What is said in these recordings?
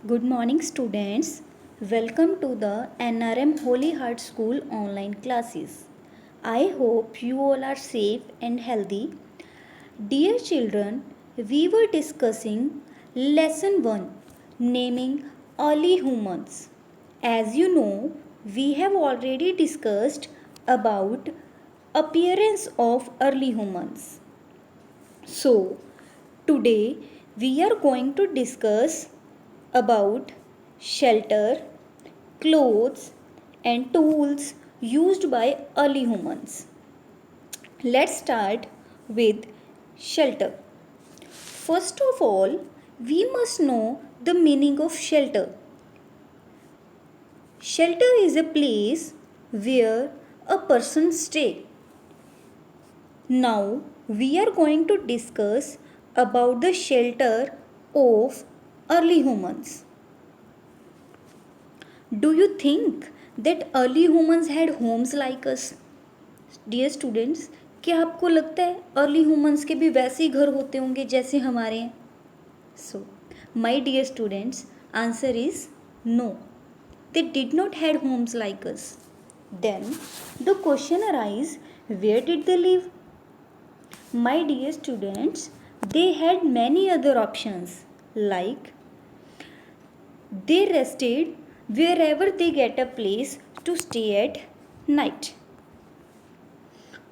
Good morning, students. Welcome to the NRM Holy Heart School online classes. I hope you all are safe and healthy. Dear children, we were discussing lesson 1, naming early humans. As you know, we have already discussed about appearance of early humans. So, today we are going to discuss about shelter, clothes, and tools used by early humans. Let's start with shelter. First of all, we must know the meaning of shelter. Shelter is a place where a person stays. Now we are going to discuss about the shelter of early humans. Do you think that early humans had homes like us? Dear students, क्या आपको लगता है early humans के भी वैसे ही घर होते होंगे जैसे हमारे हैं? So, my dear students, answer is no. They did not had homes like us. Then the question arises, where did they live? My dear students, they had many other options like they rested wherever they get a place to stay at night.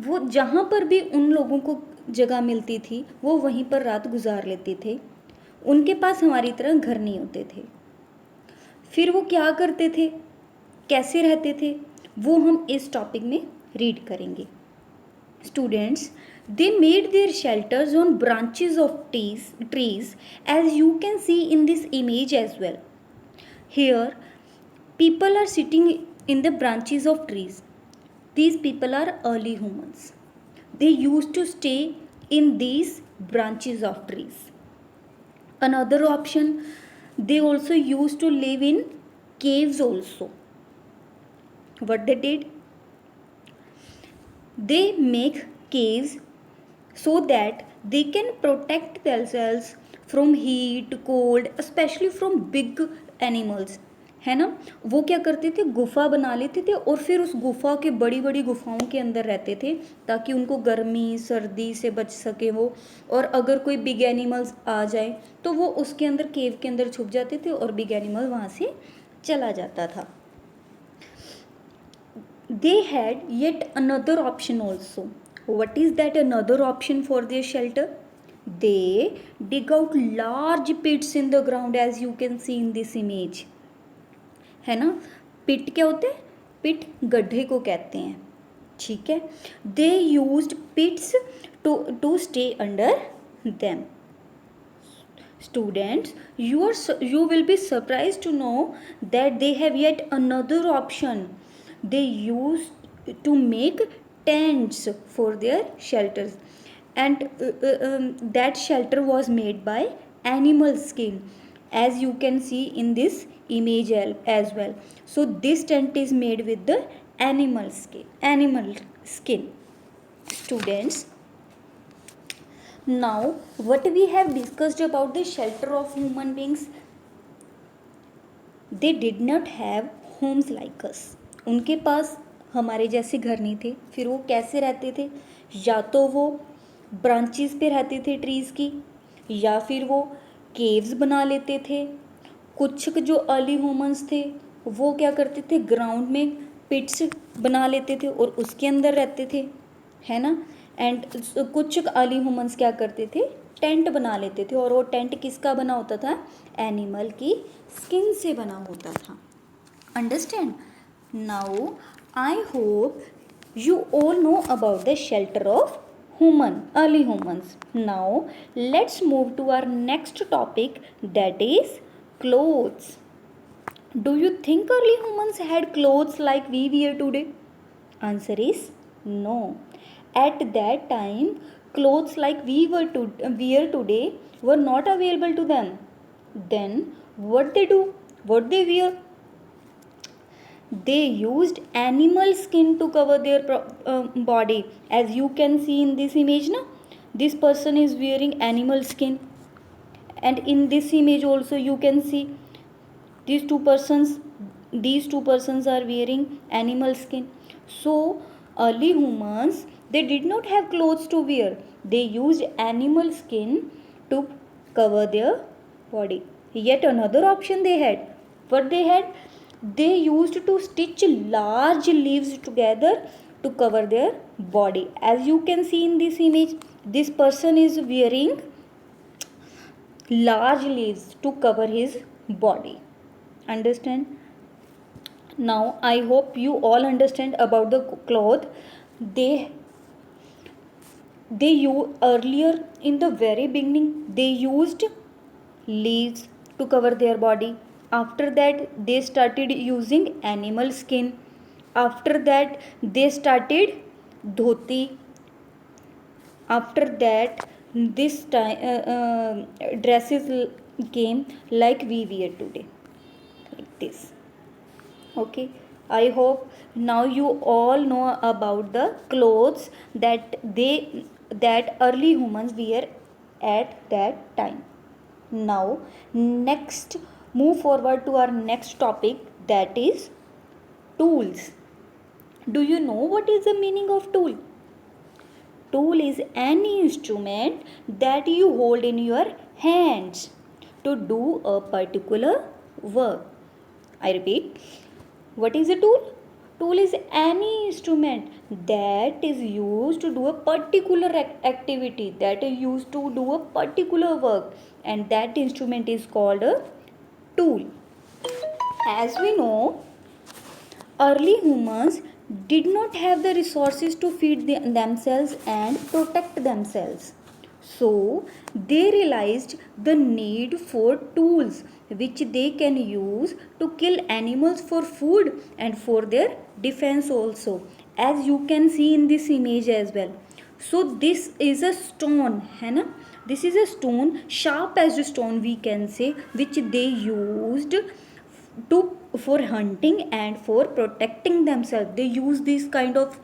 वो जहाँ पर भी उन लोगों को जगह मिलती थी वो वहीं पर रात गुजार लेते थे. उनके पास हमारी तरह घर नहीं होते थे. फिर वो क्या करते थे, कैसे रहते थे, वो हम इस टॉपिक में रीड करेंगे. Students, they made their shelters on branches of trees as you can see in this image as well. Here, people are sitting in the branches of trees. These people are early humans. They used to stay in these branches of trees. Another option, they also used to live in caves also. What they did? They make caves so that they can protect themselves from heat, cold, especially from big animals. है ना. वो क्या करते थे, गुफा बना लेते थे और फिर उस गुफा के बड़ी बड़ी गुफाओं के अंदर रहते थे ताकि उनको गर्मी सर्दी से बच सके वो. और अगर कोई बिग एनिमल्स आ जाए तो वो उसके अंदर केव के अंदर छुप जाते थे और बिग एनिमल वहाँ से चला जाता था. They had yet another option also. What is that another option for their shelter? They dig out large pits in the ground as you can see in this image. है ना. पिट क्या होते हैं, पिट गड्ढे को कहते हैं. ठीक है. They used pits to stay under them. Students, you will be surprised to know that they have yet another option. They used to make tents for their shelters, and that shelter was made by animal skin as you can see in this image as well. So this tent is made with the animal skin. Students, now what we have discussed about the shelter of human beings, they did not have homes like us. उनके पास हमारे जैसे घर नहीं थे. फिर वो कैसे रहते थे, या तो वो ब्रांचेस पे रहते थे ट्रीज़ की, या फिर वो केव्स बना लेते थे. कुछ जो अर्ली ह्यूमंस थे वो क्या करते थे, ग्राउंड में पिट्स बना लेते थे और उसके अंदर रहते थे, है ना. एंड कुछ अर्ली ह्यूमंस क्या करते थे, टेंट बना लेते थे. और वो टेंट किसका बना होता था, एनिमल की स्किन से बना होता था. Understand. Now I hope you all know about the shelter of early humans. Now let's move to our next topic, that is clothes. Do you think early humans had clothes like we wear today? Answer is no. At that time, clothes like we wear today were not available to them. Then what they do, what they wear? They used animal skin to cover their body. As you can see in this image, na, this person is wearing animal skin, and in this image also you can see these two persons these two persons are wearing animal skin. So early humans, they did not have clothes to wear. They used animal skin to cover their body. Yet another option they had. What they had? They used to stitch large leaves together to cover their body. As you can see in this image, this person is wearing large leaves to cover his body. Understand? Now I hope you all understand about the cloth. They earlier, in the very beginning, they used leaves to cover their body. After that they started using animal skin. After that they started dhoti. After that this time dresses came like we wear today, like this. Okay, I hope now you all know about the clothes that early humans wear at that time. Now next, move forward to our next topic, that is tools. Do you know what is the meaning of tool? Tool is any instrument that you hold in your hands to do a particular work. I repeat, what is a tool? Tool is any instrument that is used to do a particular activity, that is used to do a particular work, and that instrument is called a tool. As we know, early humans did not have the resources to feed themselves and protect themselves. So, they realized the need for tools which they can use to kill animals for food and for their defense also, as you can see in this image as well. So this is a stone, है ना? This is a stone, sharp as a stone we can say, which they used to for hunting and for protecting themselves. They use these kind of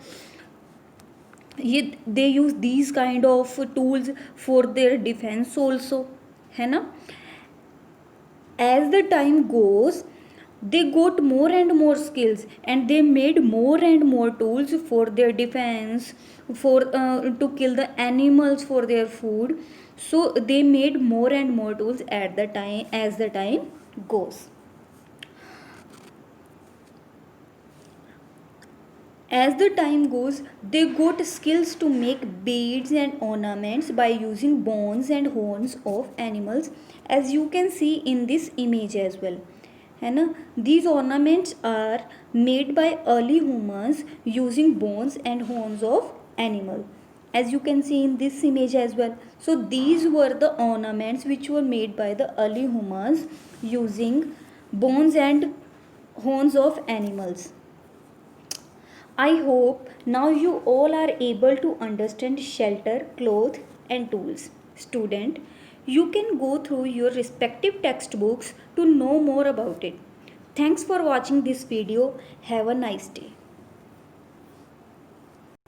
tools for their defense also, है ना? As the time goes, they got more and more skills and they made more and more tools for their defense, for to kill the animals for their food. So they made more and more tools at the time as the time goes. As the time goes, they got skills to make beads and ornaments by using bones and horns of animals, as you can see in this image as well. है ना? These ornaments are made by early humans using bones and horns of animal, as you can see in this image as well. So these were the ornaments which were made by the early humans using bones and horns of animals. I hope now you all are able to understand shelter, cloth and tools. Student, you can go through your respective textbooks to know more about it. Thanks for watching this video. Have a nice day.